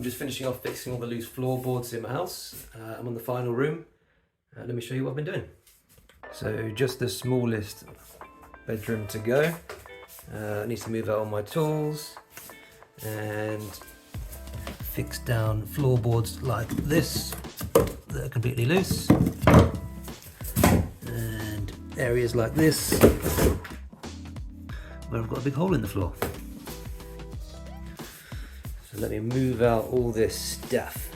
just finishing off fixing all the loose floorboards in my house. I'm on the final room. Let me show you what I've been doing. So just the smallest bedroom to go. I need to move out all my tools and fix down floorboards like this that are completely loose, and areas like this where I've got a big hole in the floor. So let me move out all this stuff.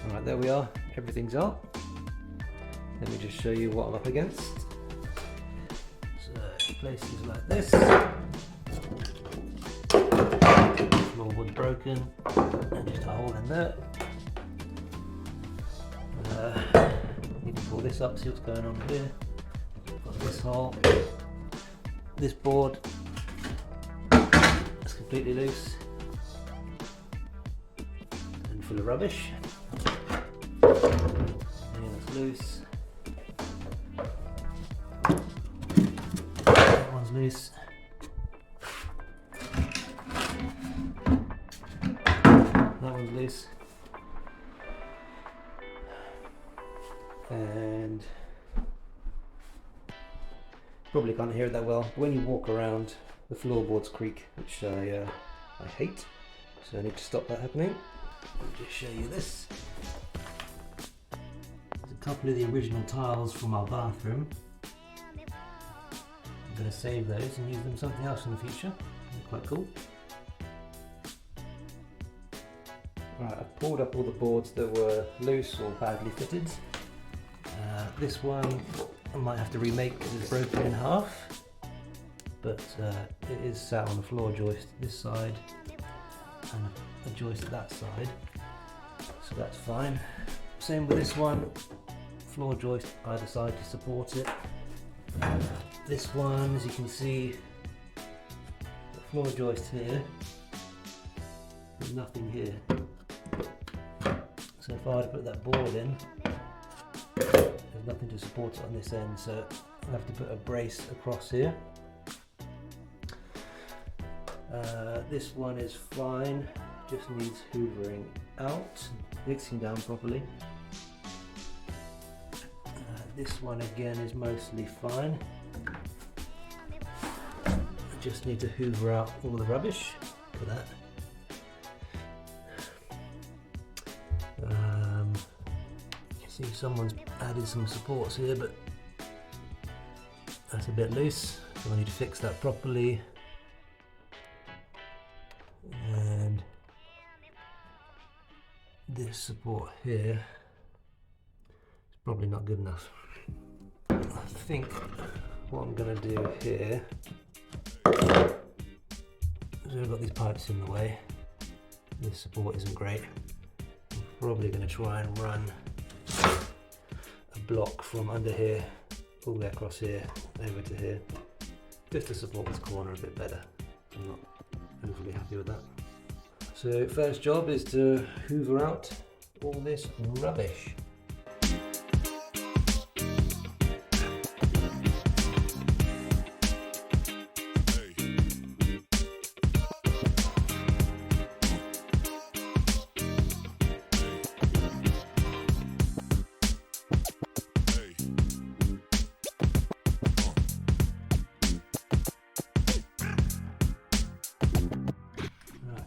Alright, there we are, everything's up. Let me just show you what I'm up against. So places like this, floorboard broken, and just a hole in there. Need to pull this up, see what's going on here. Got this hole, this board, it's completely loose and full of rubbish. That's loose. That one's loose. That one's loose. And probably can't hear it that well, but when you walk around, the floorboards creak, which I hate, so I need to stop that happening. I'll just show you this. There's a couple of the original tiles from our bathroom. I'm going to save those and use them something else in the future. They're quite cool. Right, I've pulled up all the boards that were loose or badly fitted. This one I might have to remake because it's broken in half, but it is sat on a floor joist this side and a joist that side, so that's fine. Same with this one, floor joist either side to support it. This one, as you can see, the floor joist here, there's nothing here. So if I were to put that board in, there's nothing to support it on this end, so I'll have to put a brace across here. This one is fine, just needs hoovering out, mixing down properly. This one again is mostly fine. I just need to hoover out all the rubbish for that. See, someone's added some supports here, but that's a bit loose, so I need to fix that properly. And this support here is probably not good enough. I think what I'm going to do here is I've got these pipes in the way. This support isn't great. I'm probably going to try and run a block from under here all the way across here over to here, just to support this corner a bit better. I'm not overly happy with that. So first job is to hoover out all this rubbish.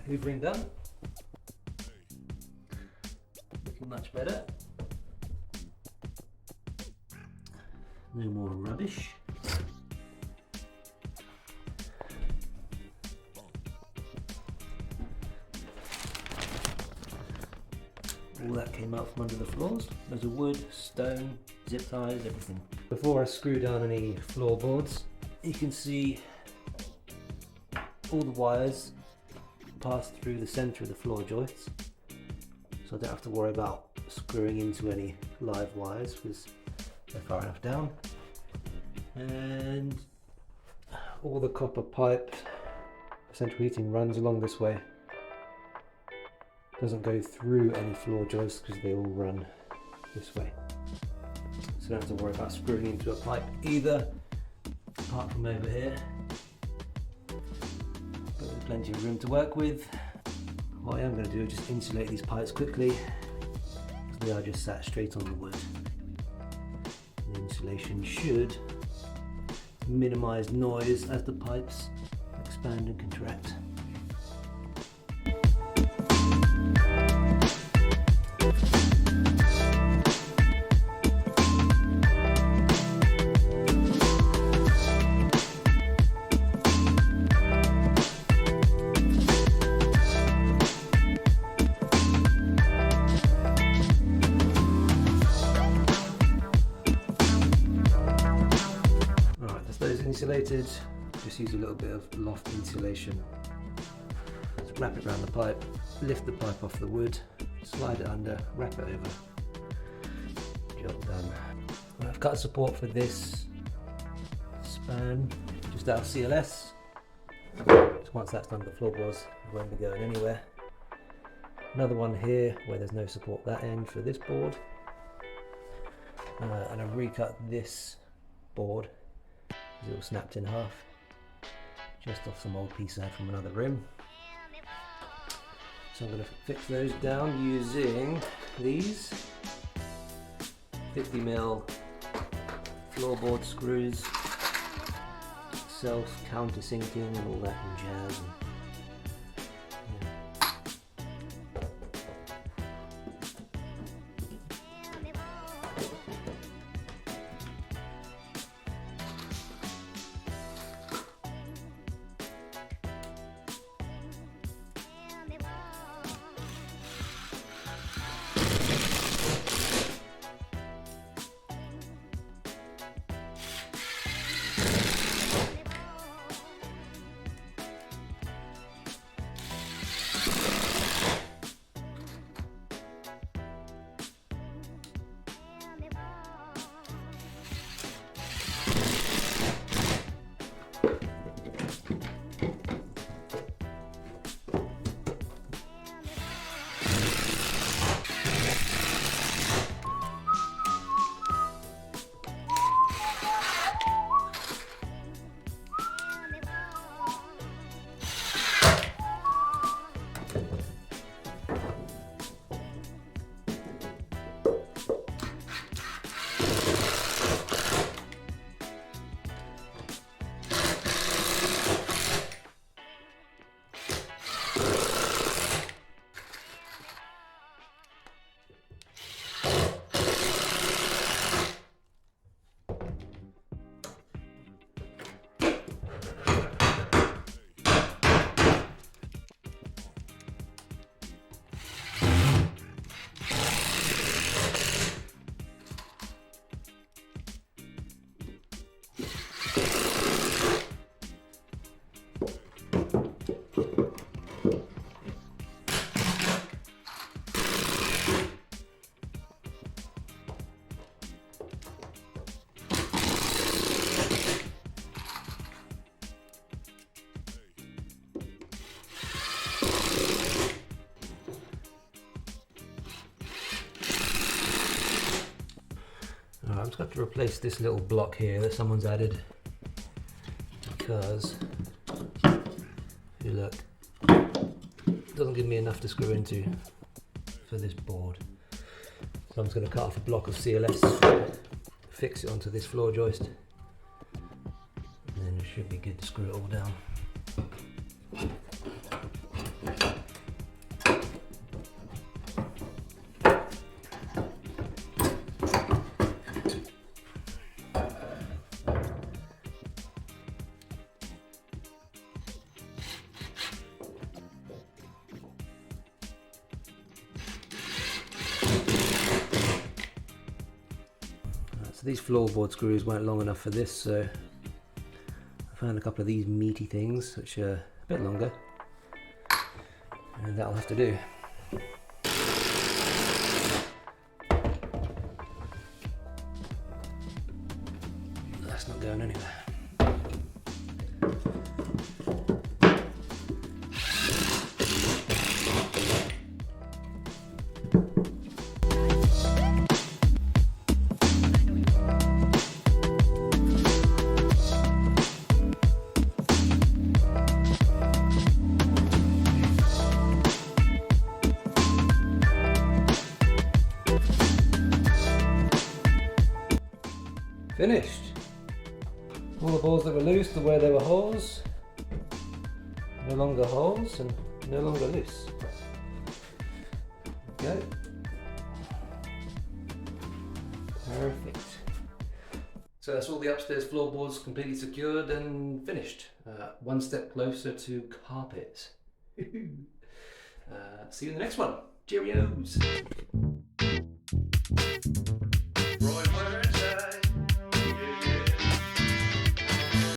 Hoovering done. Looking much better. No more rubbish. All that came out from under the floors. There's a wood, stone, zip ties, everything. Before I screw down any floorboards, you can see all the wires pass through the centre of the floor joists, so I don't have to worry about screwing into any live wires because they're far enough down. And all the copper pipe for central heating runs along this way. Doesn't go through any floor joists because they all run this way. So don't have to worry about screwing into a pipe either, apart from over here. But there's plenty of room to work with. What I am going to do is just insulate these pipes quickly, because they are just sat straight on the wood. The insulation should minimize noise as the pipes expand and contract. Insulated, just use a little bit of loft insulation. Just wrap it around the pipe, lift the pipe off the wood, slide it under, wrap it over. Job done. Well, I've cut support for this span just out of CLS. So once that's done, the floorboards won't be going anywhere. Another one here where there's no support that end for this board, and I've recut this board. It all snapped in half, just off some old piece I had from another room. So I'm going to fix those down using these 50mm floorboard screws, self countersinking and all that jazz. I've just got to replace this little block here that someone's added, because if you look, it doesn't give me enough to screw into for this board. So I'm just going to cut off a block of CLS, fix it onto this floor joist, and then it should be good to screw it all down. So these floorboard screws weren't long enough for this, so I found a couple of these meaty things which are a bit longer, and that'll have to do. That's not going anywhere. Finished. All the boards that were loose to where there were holes, no longer holes and no longer loose. There we go. Perfect. So that's all the upstairs floorboards completely secured and finished. One step closer to carpet. See you in the next one. Cheerios!